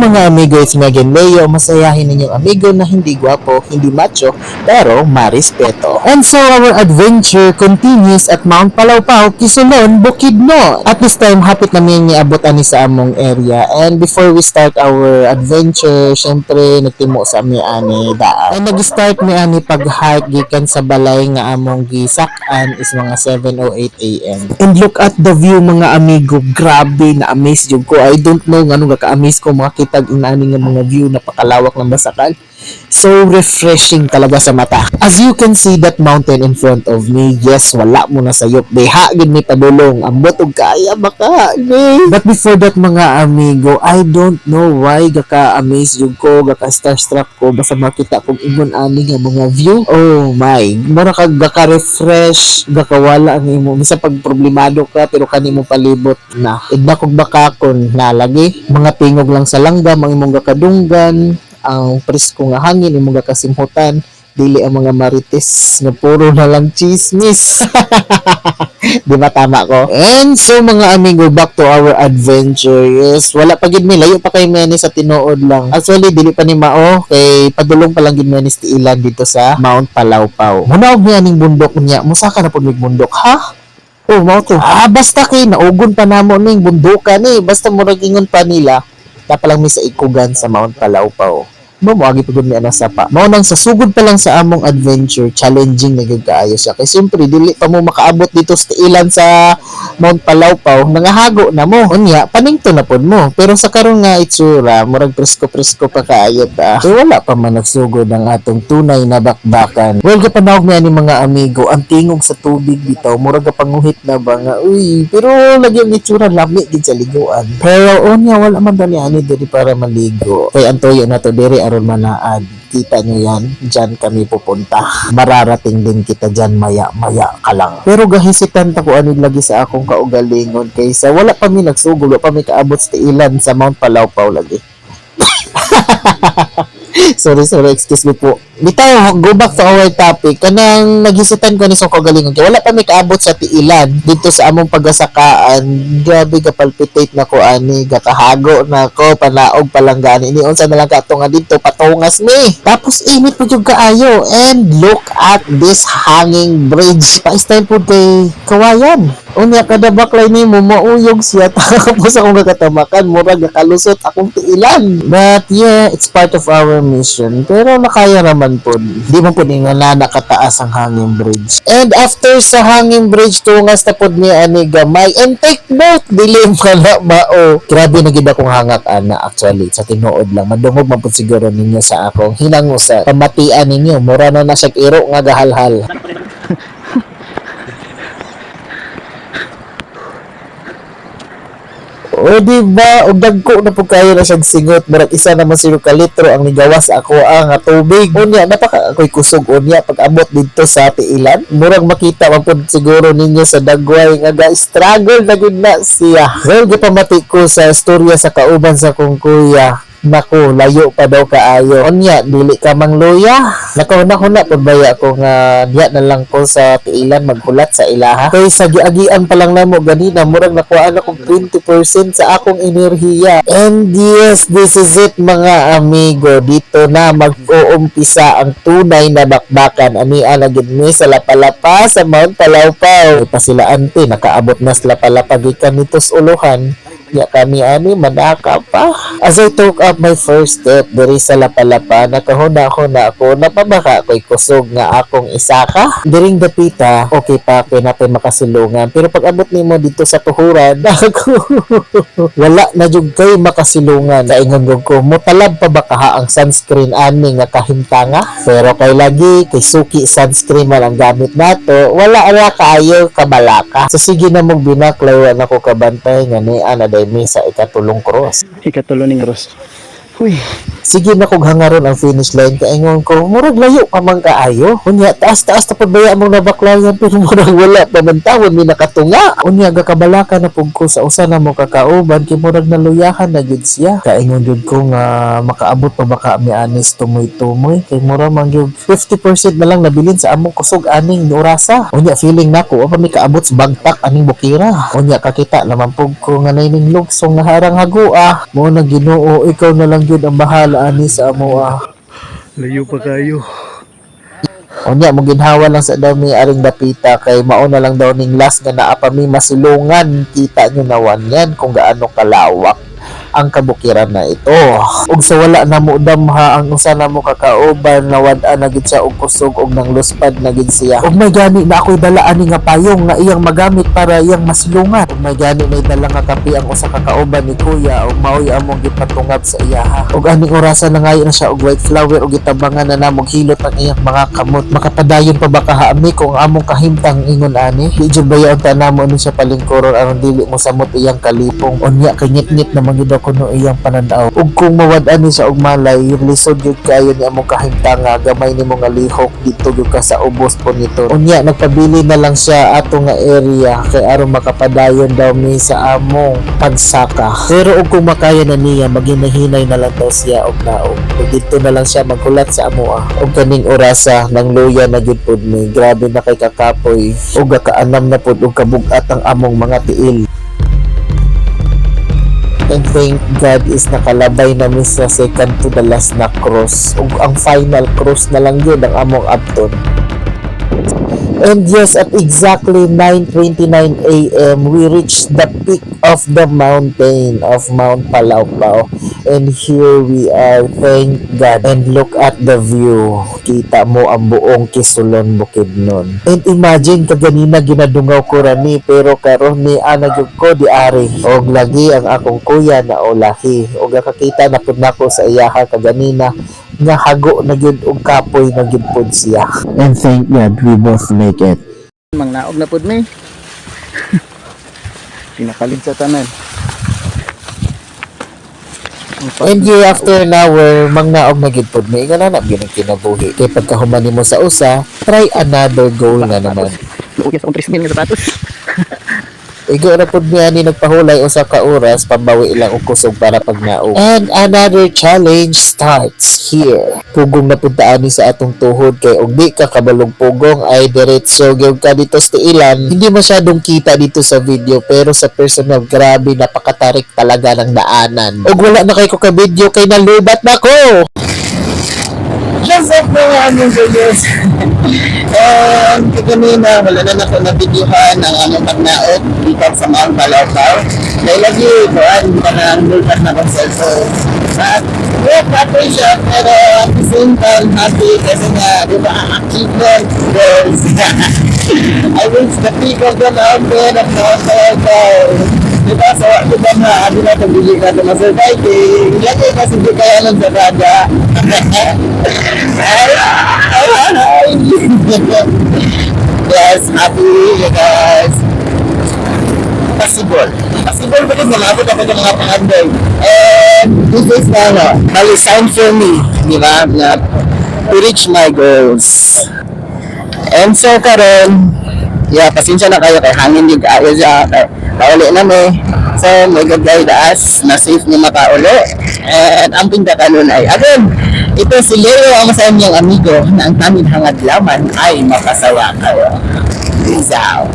mga amigo, it's me again, Leo. Masayahin ninyong amigo na hindi gwapo, hindi macho, pero marespeto. And so our adventure continues at Mount Palawpaw, Kisulon, Bukidnon. At this time, hapit namin niabot ani sa among area. And before we start our adventure, syempre nagtimo sa ami ani daan. And nag-start mi ani pag-hike gikan sa balay nga among gisak-an is mga 7:08 AM. And look at the view mga amigo, grabe na amaze jud ko. I don't know ngano ka-amaze ko makita inani nga mga view napakalawak ng Basakal. So refreshing talaga sa mata. As you can see that mountain in front of me, yes, wala mo na sayop. Deha gid ni padulong. Ambot og kaya baka. But before that mga amigo, I don't know why gaka-amaze jud ko, gaka-starstruck ko basta makita kong ingon ani nga mga view. Oh my, mura kag gaka-refresh, gakawala ang imo sa pag problemado ka pero kanimo palibot na. Igna kog bakakon na lagi. Mga tingog lang sa langgam ang imong gakadunggan, ang presko nga hangin imong gakasimhutan, dili ang mga marites nga puro na lang chismis. Di ba tama ko? And so mga amigo, back to our adventure. Yes, wala pa gid mi, layo pa kay Meni sa tinuod lang. Actually dili pa ni mao kay padulong pa lang gid Meni sa ilan dito sa Mount Palawpaw. Munaog niya ning bundok niya. Musaka na pud mig bundok ha? Oh, mao to. Basta kay naugon pa namo ning bundukan ni. Basta murag ingon pa nila tapalang mi sa ikugan sa Mount Palawpaw. Agi pagod ni ana sapa. Mao nang sa sugod pa lang sa among adventure, challenging na gyud kaayo siya. Kay siyempre dili pa mo makaabot dito sa ilan sa Mount Palawpaw, nangahago na mo. Unya, paningto na pod mo. Pero sa karon nga itsura, murag presko-presko pa kaayo ta. Kay wala pa man nagsugod ang atong tunay na bakbakan. Well, kapanawag ni ani mga amigo, ang tingog sa tubig dito, murag panguhit na ba nga. Uy, pero lagi ang itsura lami gid sa liguan. Pero unya wala man dali ani diri para maligo. Kay antoyo na to diri aron manaad. Kita nyo yan, dyan kami pupunta. Mararating din kita dyan maya-maya ka lang. Pero gahisitan ta ko anid lagi sa akong kaugalingon kaysa wala pa mi nagsugol, wala pa mi kaabot sa ilan sa Mount Palawpaw lagi. sorry, excuse me po. Bitaw, go back to our topic. Kanang naghisitan ko ni sa kagalingon. Kaya wala pa may kaabot sa tiilan dito sa among pagasakaan. Grabe palpitate na ko ani, gakahago na ko, panaog palang gani. Unsa na lang kato nga dito, patungas mi. Tapos init po yung kaayo. And look at this hanging bridge. Pa-style po kay kawayan. Unya kada baklay ni mo mauyog siya tapos akong gakatamakan murag gakalusot akong tiilan. But yeah, it's part of our mission. Pero nakaya naman po. Di man po nga nakataas ang hanging bridge. And after sa hanging bridge tungas na po ni ani gamay and take note dilim pala mao. Grabe na gid akong hangak ana actually sa tinuod lang. Madungog man po siguro ninyo sa akong hinangusa. Pamatian ninyo mura na siya iro nga gahalhal. O diba, og dagko na po kayo na siyang singot, murag isa naman 0 ka litro ang nigawas ako ang tubig. Unya, napaka ako'y kusog unya pag abot dito sa tiilan. Murag makita man po siguro ninyo sa dagway nga struggle na gud na siya. Well, gipamati ko sa istorya sa kauban sa kong kuya. Naku, layo pa daw kaayo. Unya, dili ka mang luya. Nakahuna pagbaya ko nga diya na lang ko sa tiilan maghulat sa ilaha. Kay sa giagian pa lang namo ganina, murag nakuhaan akong 20% sa akong enerhiya. And yes, this is it mga amigo. Dito na mag-uumpisa ang tunay na bakbakan. Ani ana gid mi sa Lapalapa sa Mount Palawpaw. Pa sila ante, nakaabot na sa Lapalapa gikan nito sa uluhan. Ya kami ani madaka pa. As I took up my first step diri sa Lapalapa, nakahuna-huna ako, napabaka ko'y kusog nga akong isaka. Diring dapita, okay pa, pinapay makasilungan. Pero pag abot nimo dito sa tuhuran, ako, wala na jud kay makasilungan. Kaingon ko, mutalab pa ba kaha ang sunscreen ani nga kahimtanga? Pero kay lagi, kay suki sunscreen man ang gamit nato, wala ra kaayo kabalaka. So sige na mong binaklawan ako kabantay nga ni ana mi sa ikatulong cross. Ikatulong cross. Uy, Sige na kog hangaron ang finish line kay ingon ko murag layo pa man kaayo. Unya taas-taas ta pabaya mo nabaklayan pero murag wala pa man tawon mi nakatunga. Unya gakabalaka na pug ko sa usa na mo kakauban kay murag naluyahan na gid siya. Kay ingon jud ko nga makaabot pa baka mi anis tumoy-tumoy kay mura man gyud 50% na lang nabilin sa among kusog aning orasa. Unya feeling nako wa pa mi kaabot sa bagtak aning bukira. Unya kakita naman pug ko nga ning lugsong nga harang hagua. Mo na Ginoo ikaw na lang gyud ang bahala ani sa amo Layo pa kayo. Unya mo ginhawa lang sa daw mi aring dapita kay mao na lang daw ning last nga naa pa mi masulungan kita nyo nawan yan kung gaano kalawak ang kabukiran na ito. Ug sa wala na mo damha ang usa na mo kakauban nawad-an na gid siya og kusog og nang luspad na gid siya. Ug may gani na ako'y dala ani nga payong nga iyang magamit para iyang masilungan. Ug may gani na dala nga kape ang usa kakauban ni kuya ug mao'y among gipatungab sa iyaha. Ug aning orasan na ngayon na siya og white flower ug gitabangan na namog hilot ang iyang mga kamot. Makapadayon pa ba kahaami kung among kahimtang ingon ani? Di jud baya ang tanamo ni siya palingkuron aron dili mo samot iyang kalipong. Unya kay ngit-ngit na magid kuno iyang pananaw. Ug kung mawad-an ni sa og malay, yung lisod gyud kayo ni among kahimtang nga gamay nimo nga lihok dito gyud ka sa ubos po nito. Unya nagpabili na lang siya ato nga area kay aron makapadayon daw mi sa among pagsaka. Pero ug kung makaya na niya maghinay-hinay na lang daw siya og naog. Ug dito na lang siya magkulat sa amoa. Ug kaning orasa nang luya na gyud pud mi. Grabe na kay kakapoy. Ug gakaanam na pud og kabug-at ang among mga tiil. And thank God is nakalabay namin sa second to the last na cross. Ug ang final cross na lang yun ang among abton. And yes, at exactly 9:29 a.m. we reached the peak of the mountain of Mount Palawpaw. And here we are, thank God. And look at the view. Kita mo ang buong Kisulon Bukidnon. And imagine kaganina ginadungaw ko rani pero karon ni anagyud ko di ari. Og lagi ang akong kuya na olahi. Og kakita na pud nako sa iyaha kaganina nga hago na gyud og kapoy na gyud pud siya. And thank God we both make it. Mang naog na pud mi. Pinakalim sa tanan. And year after an hour, mang naog na gid pud mi. Ganana gyud ang kinabuhi. Kay pagkahuman nimo sa usa, try another goal na naman. Luuya sa akong 3,000 nga sapatos. Igo na pud niya ni nagpahulay usa ka oras pambawi ilang og kusog para pagnaog. And another challenge starts here. Pugong na pud taani sa atong tuhod kay og di ka kabalog pugong ay diretso gyud ka dito sa ilan. Hindi masyadong kita dito sa video pero sa personal grabe napakatarik talaga ng daanan. Og wala na kay ko ka video kay nalubat na ko. Just up na aming videos. And kanina wala na ako na videohan ang among pagnaot dito sa Mount Palawpaw. Dahil lagi kuan pa na nulpat na akong cellphone. At happy siya pero at the same time happy kasi nga di ba ang achievement goals. I reached the peak of the mountain of Mount Palawpaw. Diba? So, diba na, hindi na pag-bili na ito ma-surviving. Lagi kasi di kaya lang sa raga. Yes, happy guys. Possible. Possible ba ito? Malapit ako ng mga panganday. And this is na, mali sign for me. Diba? Na to reach my goals. And so, karon, yeah, pasensya na kayo kay hangin yung kaayo siya. Pauli na mo. So, may gagay daas na safe ni makauli. And ang pinakanon ay, again, ito si Leo ang masayang niyang amigo na ang tamid hangad laman ay makasaya kayo. Peace out.